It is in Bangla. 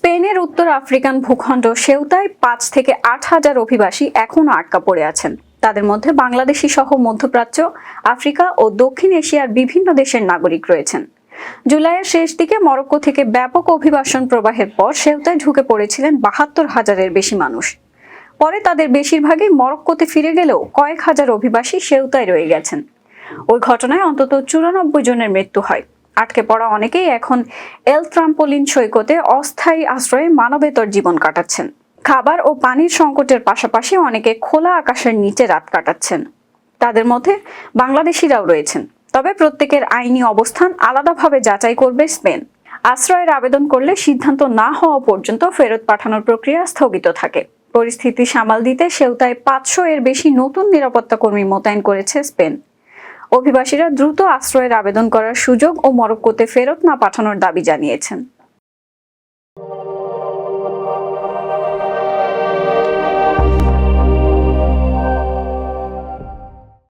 স্পেনের উত্তর আফ্রিকান ভূখণ্ড সেউতায় ৫ থেকে ৮ হাজার অভিবাসী এখনও আটকা পড়ে আছেন। তাদের মধ্যে বাংলাদেশি সহ মধ্যপ্রাচ্য, আফ্রিকা ও দক্ষিণ এশিয়ার বিভিন্ন দেশের নাগরিক রয়েছেন। জুলাইয়ের শেষ দিকে মরক্কো থেকে ব্যাপক অভিবাসন প্রবাহের পর সেউতায় ঢুকে পড়েছিলেন ৭২ হাজারের বেশি মানুষ। পরে তাদের বেশিরভাগই মরক্কোতে ফিরে গেলেও কয়েক হাজার অভিবাসী সেউতায় রয়ে গেছেন। ওই ঘটনায় অন্তত ৯৪ জনের মৃত্যু হয়। আটকে পড়া অনেকেই এখন এল ট্রাম্পোলিন সৈকতে অস্থায়ী আশ্রয়ে মানবেতর জীবন কাটাচ্ছেন। খাবার ও পানির সংকটের পাশাপাশি অনেকে খোলা আকাশের নিচে রাত কাটাচ্ছেন। তাদের মধ্যে বাংলাদেশিরাও রয়েছেন। তবে প্রত্যেকের আইনি অবস্থান আলাদাভাবে যাচাই করবে স্পেন। আশ্রয়ের আবেদন করলে সিদ্ধান্ত না হওয়া পর্যন্ত ফেরত পাঠানোর প্রক্রিয়া স্থগিত থাকে। পরিস্থিতি সামাল দিতে সেউতায় ৫০০ এর বেশি নতুন নিরাপত্তা কর্মী মোতায়েন করেছে স্পেন। অভিবাসীরা দ্রুত আশ্রয়ের আবেদন করার সুযোগ ও মরক্কোতে ফেরত না পাঠানোর দাবি জানিয়েছেন।